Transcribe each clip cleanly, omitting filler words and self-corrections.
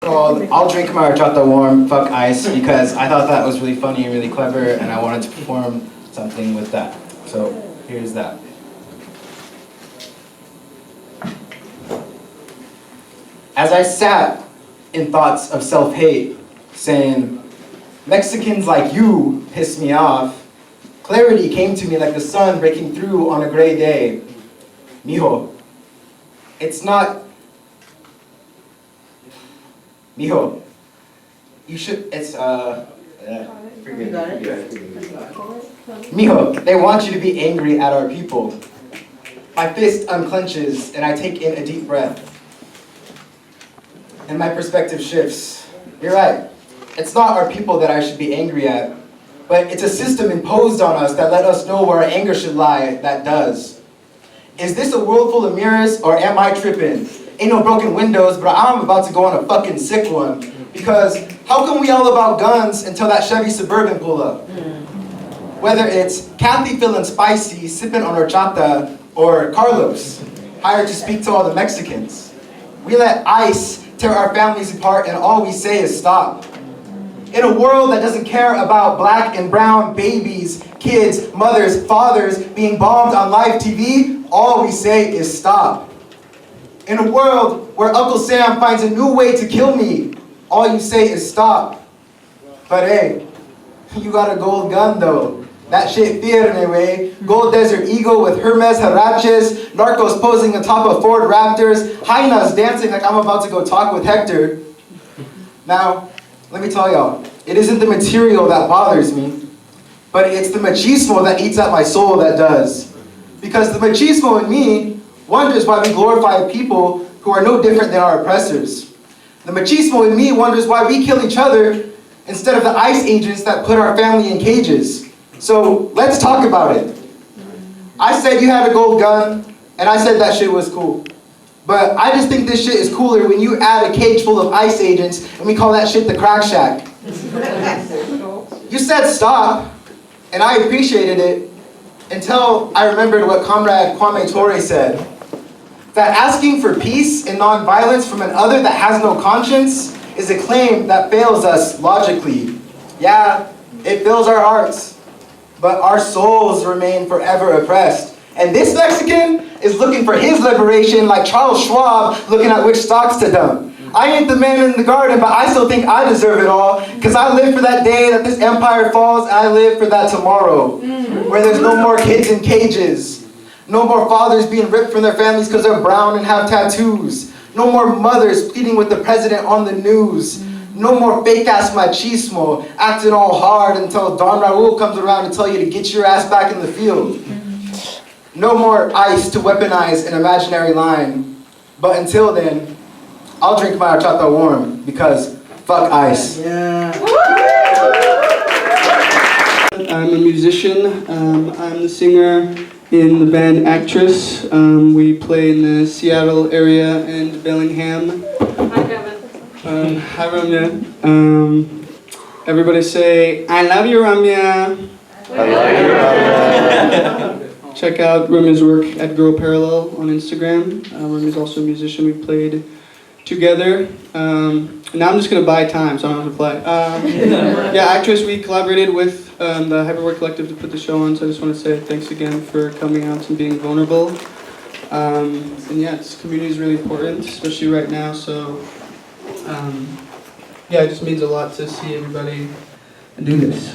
Called I'll Drink My Horchata Warm, Fuck Ice, because I thought that was really funny and really clever, and I wanted to perform something with that. So here's that. As I sat in thoughts of self-hate, saying, Mexicans like you piss me off, clarity came to me like the sun breaking through on a gray day. Mijo, it's not... Mijo, you should, it's, forget it. Mijo, they want you to be angry at our people. My fist unclenches and I take in a deep breath. And my perspective shifts. You're right. It's not our people that I should be angry at, but it's a system imposed on us that let us know where our anger should lie that does. Is this a world full of mirrors, or am I tripping? Ain't no broken windows, but I'm about to go on a fucking sick one. Because how come we all about guns until that Chevy Suburban pull up? Whether it's Kathy feeling spicy, sipping on horchata, or Carlos, hired to speak to all the Mexicans. We let ICE tear our families apart and all we say is stop. In a world that doesn't care about black and brown babies, kids, mothers, fathers being bombed on live TV, all we say is stop. In a world where Uncle Sam finds a new way to kill me, all you say is stop. But hey, you got a gold gun though. That shit firme, way. Gold Desert Eagle with Hermes Haraches, narcos posing atop of Ford Raptors, hyenas dancing like I'm about to go talk with Hector. Now, let me tell y'all, it isn't the material that bothers me, but it's the machismo that eats at my soul that does. Because the machismo in me wonders why we glorify people who are no different than our oppressors. The machismo in me wonders why we kill each other instead of the ICE agents that put our family in cages. So let's talk about it. I said you had a gold gun, and I said that shit was cool. But I just think this shit is cooler when you add a cage full of ICE agents and we call that shit the crack shack. You said stop, and I appreciated it until I remembered what Comrade Kwame Ture said. That asking for peace and nonviolence from an other that has no conscience is a claim that fails us logically. Yeah, it fills our hearts, but our souls remain forever oppressed. And this Mexican is looking for his liberation like Charles Schwab looking at which stocks to dump. I ain't the man in the garden, but I still think I deserve it all, because I live for that day that this empire falls, and I live for that tomorrow, where there's no more kids in cages, no more fathers being ripped from their families because they're brown and have tattoos, no more mothers pleading with the president on the news, no more fake-ass machismo acting all hard until Don Raul comes around and tell you to get your ass back in the field. No more ICE to weaponize an imaginary line. But until then, I'll drink my horchata warm, because fuck ICE. Yeah. I'm a musician. I'm the singer in the band Actress. We play in the Seattle area and Bellingham. Hi, Kevin. Hi, Ramya. Everybody say, I love you, Ramya. I love you, Ramya. Check out Ramya's work at Girl Parallel on Instagram. Ramya's also a musician. We played together. Now I'm just going to buy time, so I don't have to play. Yeah, Actress, we collaborated with the Hyperboy Collective to put the show on, so I just want to say thanks again for coming out and being vulnerable. And yeah, this community is really important, especially right now, so yeah, it just means a lot to see everybody do this.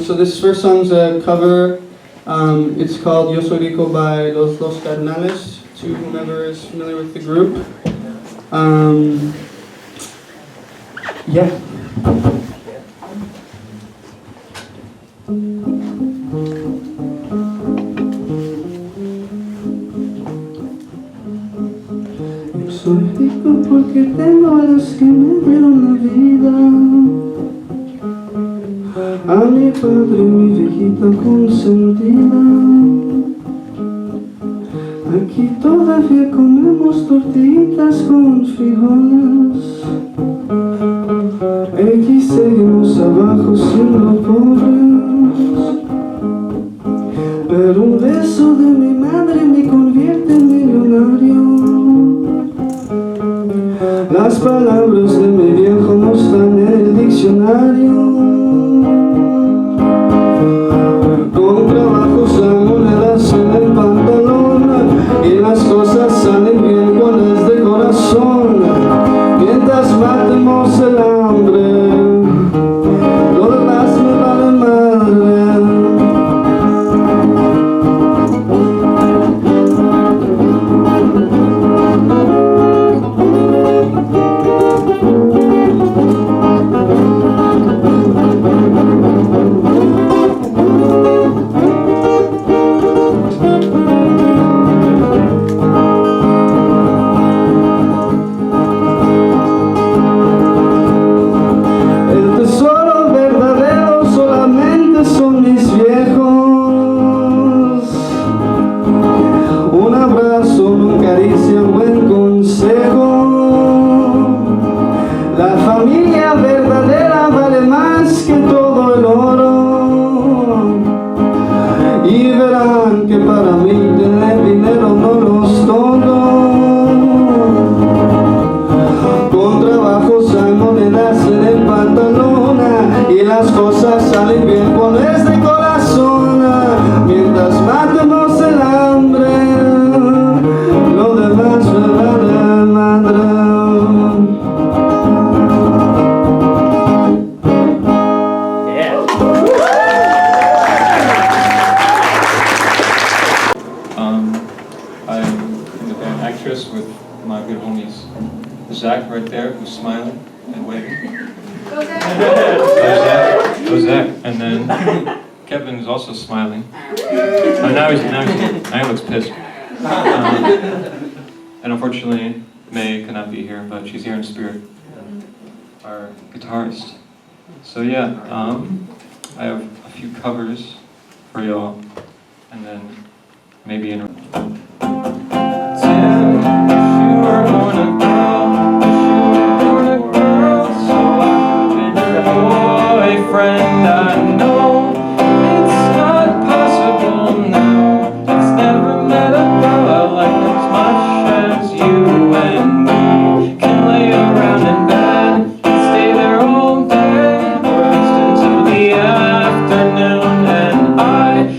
So this first song's a cover. It's called Yo Soy Rico by Los Dos Carnales, to whomever is familiar with the group. Yeah. Yo soy rico porque tengo a los que me dieron la vida. A mi padre y mi viejita consentida. Aquí todavía comemos tortillitas con frijoles. Aquí seguimos abajo siendo pobres. Pero un beso de mi madre me convierte en millonario. Las palabras de mi viejo no están en el diccionario. Con trabajo usan monedas en el pantalón y las cosas salen bien cuando es de corazón. Mientras matemos el hambre, lo demás me vale madre. La familia verdadera vale más que todo el oro. Y verán que para mí tener dinero no lo es todo. Con trabajos hay monedas en el pantalón y las cosas salen bien cuando es de corazón. Mientras matemos el hambre, lo demás me vale madre. With my good homies, Zach right there, who's smiling and waving. Go Zach! Go Zach. And then Kevin is also smiling. Now he looks pissed. And unfortunately, May cannot be here, but she's here in spirit, our guitarist. So yeah, I have a few covers for y'all, and then maybe in boyfriend, I know it's not possible now. It's never met a girl I like as much as you, and we can lay around in bed and stay there all day, or at least until the afternoon. And I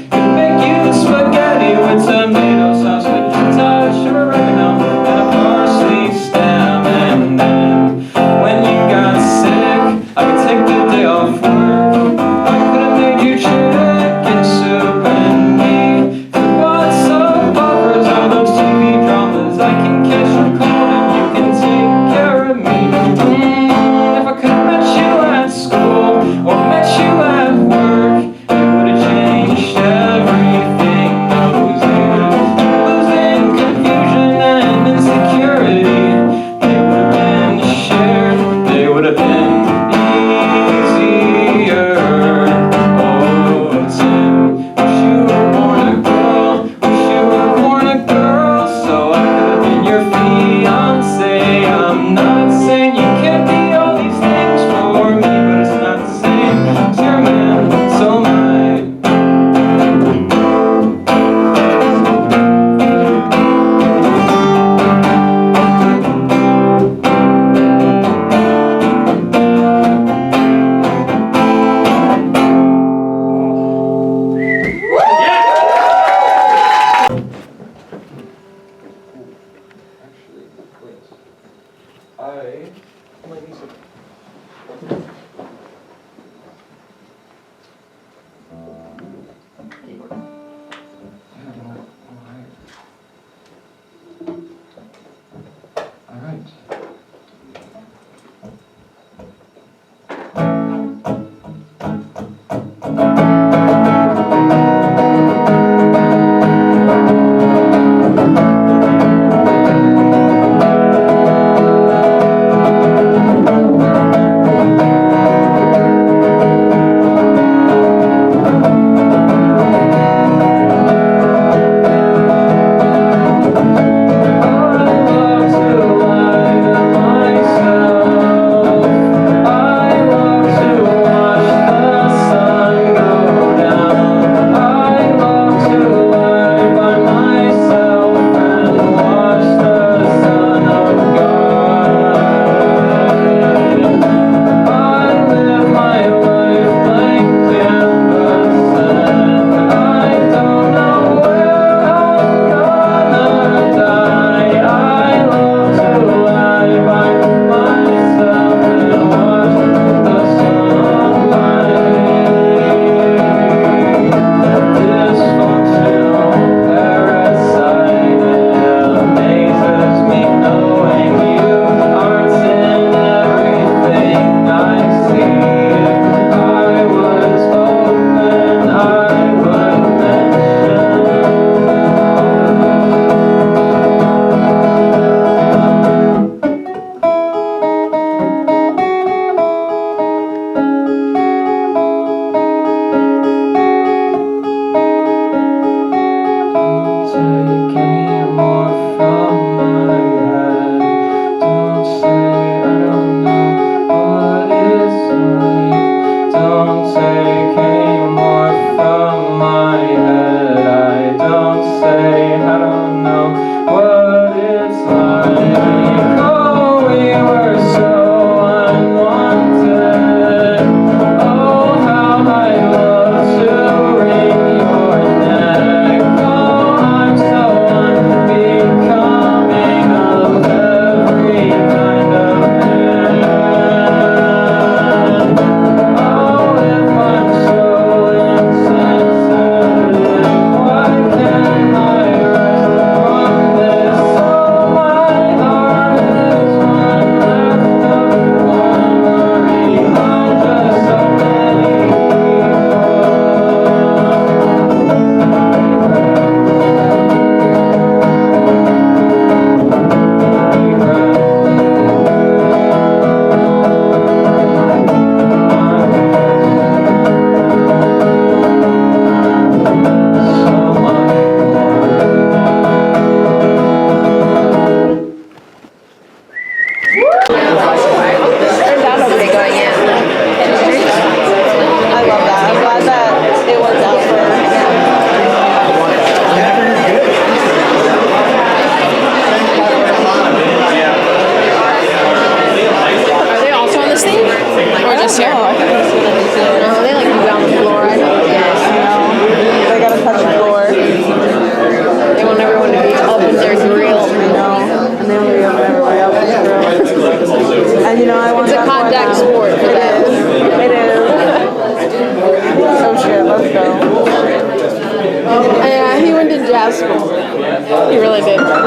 could make you spaghetti with tomato sauce, with a touch of oregano and a parsley stem. And then when you got sick, I could take the day off work. I could have made you chicken soup, and we could watch soap operas or those TV dramas. I can catch your cold and you can take care of me. If I could have met you at school or met you at work, it would have changed everything. Those years, losing confusion and insecurity, they would have been shared. They would have been easier. Oh, Tim, wish you were born a girl. Wish you were born a girl, so I could have been your fiance. I'm not saying you can't be all these things for me, but it's not the same as your man, so my. I might need some. All right.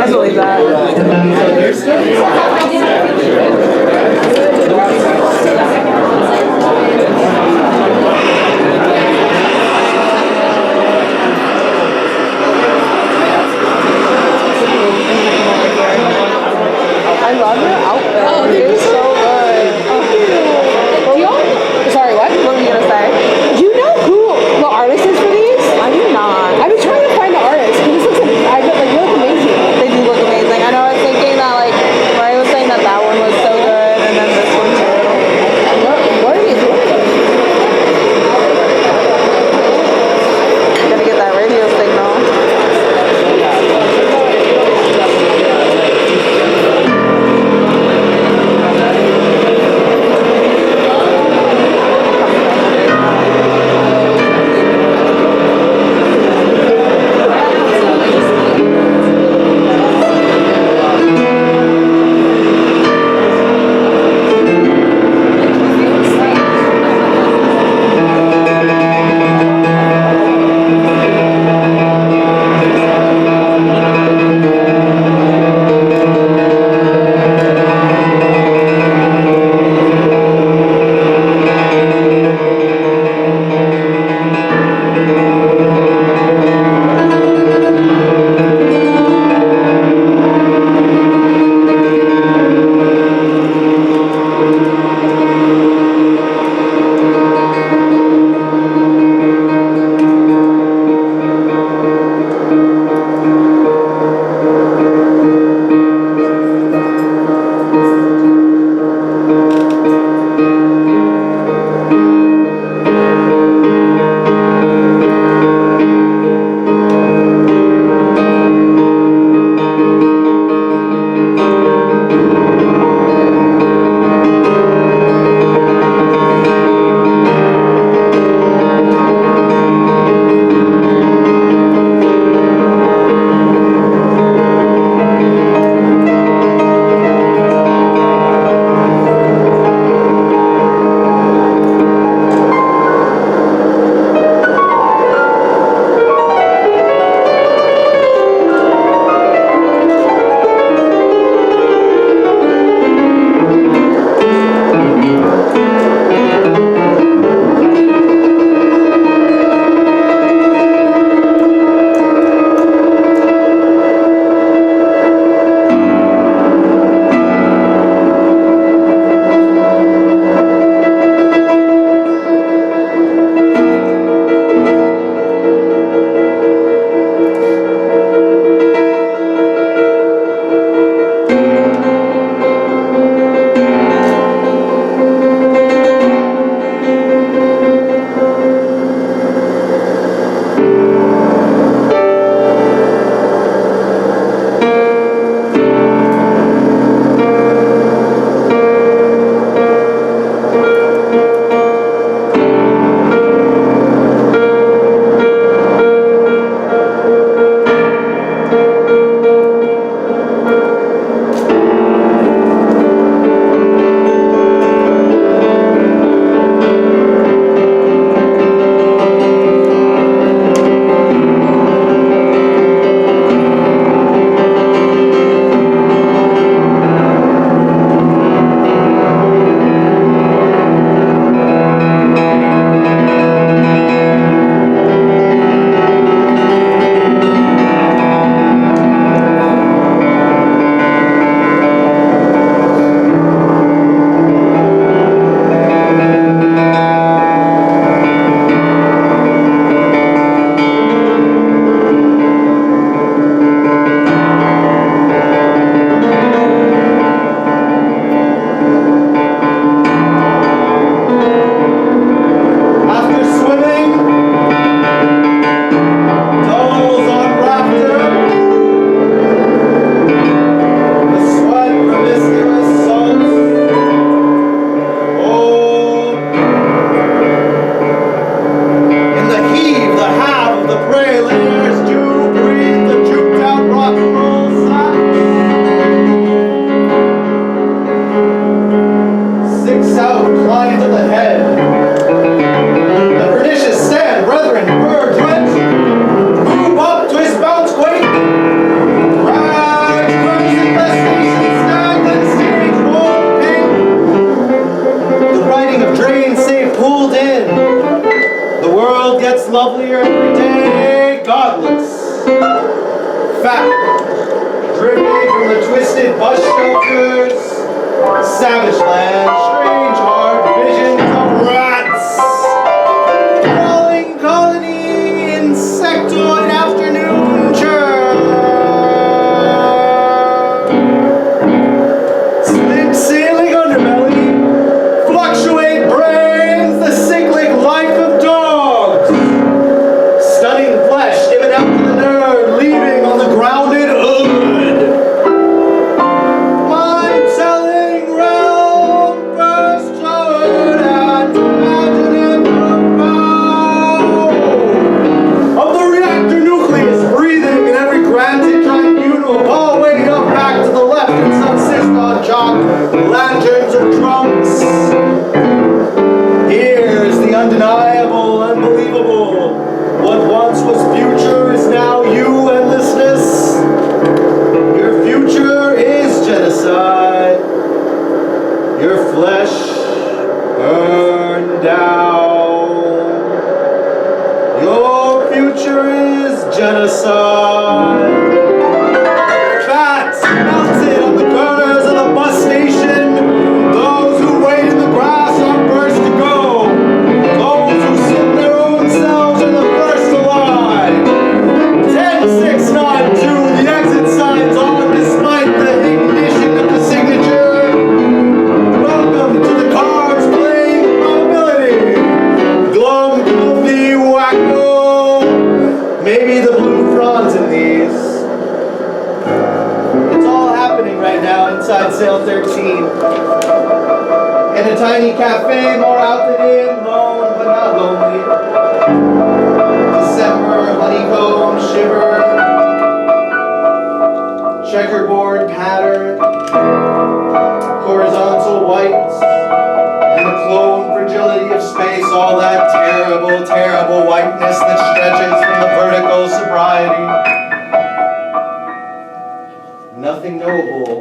does believe that. I love your outfit. Oh, it's so good. Sorry, what? What were you gonna say? Do you know who the artist is for these? I do not. I've been trying to find the artist. This looks like, I bet, like, they look amazing. They do look amazing. I know I was thinking that, like, Maria was saying that infested bus shelters, savage land, strange hard visions of rats, crawling colony, insectoid afternoon churn, slim sailing underbelly, fluctuate brains, the cyclic life of dogs, stunning flesh given out to the nerd, leaving on the grounded hood. Mind-telling realm first showed and imaginative profound of the reactor nucleus breathing in every granted tribunal, all waiting up back to the left and subsist on jock lanterns or drunks. Here's the undeniable, unbelievable. What once was future is now you, endlessness. Your future is genocide. Your flesh burned down. Your future is genocide. Fats melted on the burners of the bus station. Those who wait in the grass are first to go. Those who sit in their own cells are the first alive. 10692, the exit signs on despite the ignition of the signature. Welcome to the cards playing probability. Glum, goofy, wacko. Maybe the blue fronds in these. It's all happening right now inside Cell 13. In a tiny cafe, more out than in, lone but not lonely. December, honeycomb, shiver, checkerboard pattern, horizontal white, and the clone fragility of space, all that terrible, terrible whiteness that stretches from the vertical sobriety. Nothing knowable.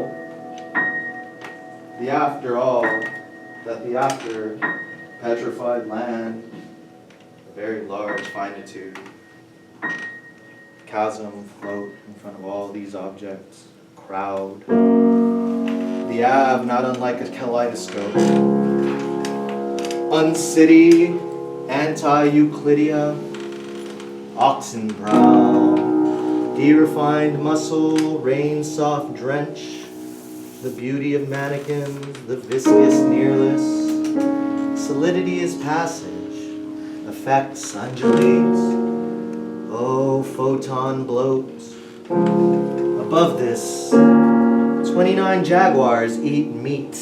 The after all, that the after petrified land, a very large finitude, chasm float in front of all these objects, crowd. The Ave, not unlike a kaleidoscope. Uncity, anti-Euclidia, oxen brown, de-refined muscle, rain soft drench, the beauty of mannequins, the viscous nearless, solidity is passage, effects undulates, oh photon bloat. Above this, 29 jaguars eat meat.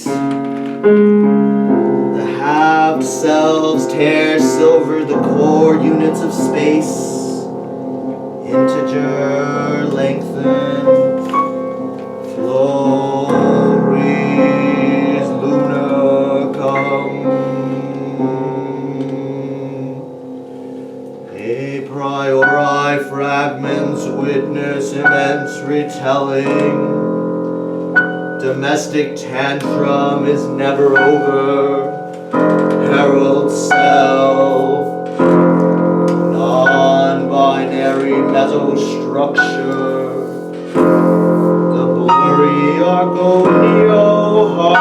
The halved selves tear silver the core units of space. Integer lengthen, Flories Luna come. A priori fragments witness immense retelling. Domestic tantrum is never over. Herald self, non-binary mesostructure. The blurry argonio hum.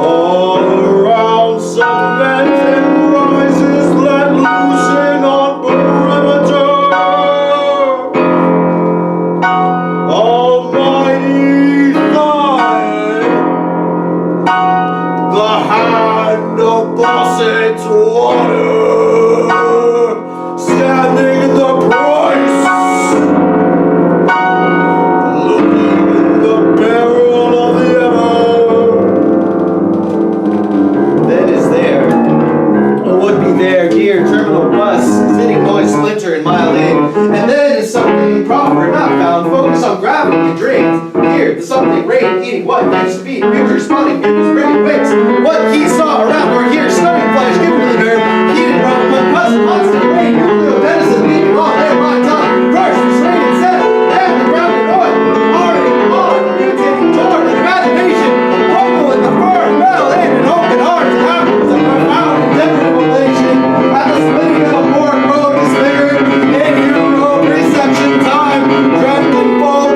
All around some venting rises let loose in on perimeter. Almighty thine, the hand of Bosset's water, standing in the price, looking in the barrel of the ever. Then is there, or would be there, dear terminal bus, sitting noise splinter in mile A, and then is something proper, not found, focus on gravity and dreams. Here, the something rain, eating what used to be, future spotting, people's bringing fix. What he saw around or here, stunning flash given to the nerve, heated from concussed, constant rain, nuclear medicine, leaving all their my tongue. First, the strain and set, then the grounded oil, already on, mutating torn with imagination, vocal in the firm, well in and open arms, and afterwards a profound endeavored relation, at the splitting of a fork road disfigured, in Euro reception time, dreamt and fold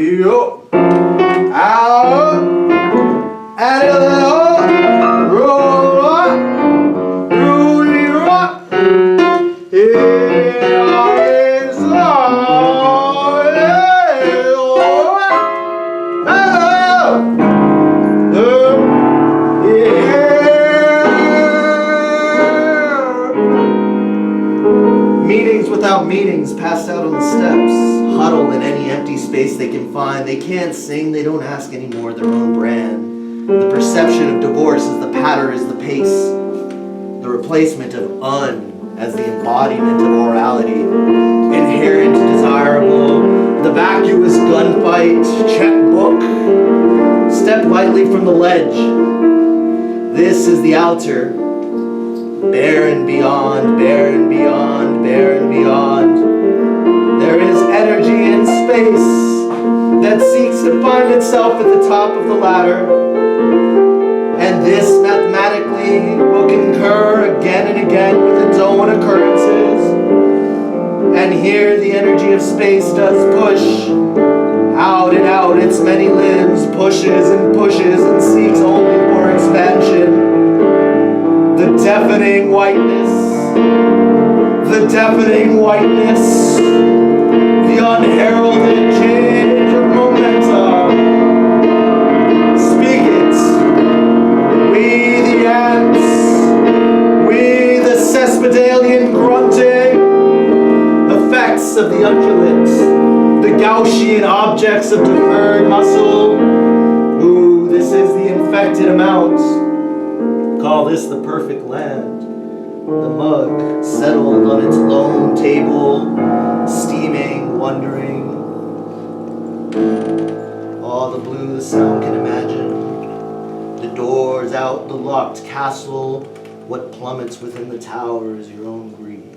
Yo. Out. And a little roll up. Roll up. Here is all. Meetings without meetings, passed out on the steps, huddle in any empty space they can find. They can't sing, they don't ask anymore their own brand. The perception of divorce as the patter is the pace, the replacement of un as the embodiment of orality, inherent desirable, the vacuous gunfight, checkbook. Step lightly from the ledge. This is the altar. Barren beyond, barren beyond, barren beyond. There is energy in space that seeks to find itself at the top of the ladder. And this mathematically will concur again and again with its own occurrences. And here the energy of space does push out and out its many limbs, pushes and pushes and seeks only for expansion. The deafening whiteness, the deafening whiteness, the unheralded change of momentum. Speak it, we the ants, we the sesquipedalian grunting, effects of the undulates, the Gaussian objects of deferred muscle. Ooh, this is the infected amount. Call this the perfect land. The mug settled on its lone table, steaming, wondering. All the blue the sound can imagine. The doors out, the locked castle. What plummets within the tower is your own greed.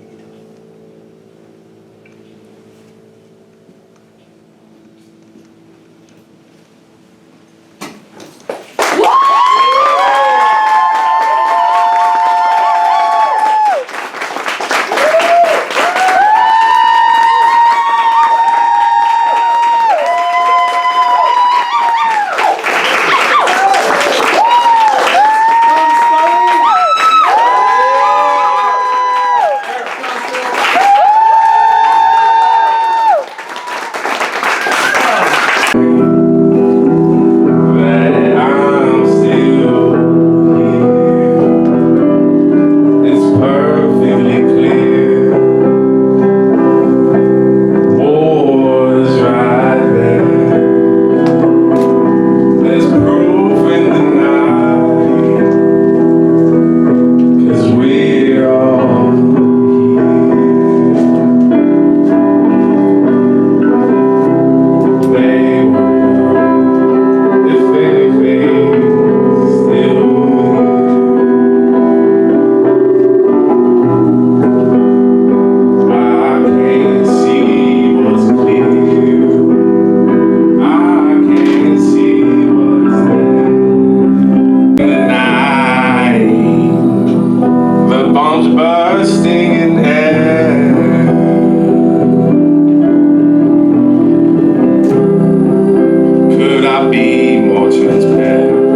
Could I be more transparent?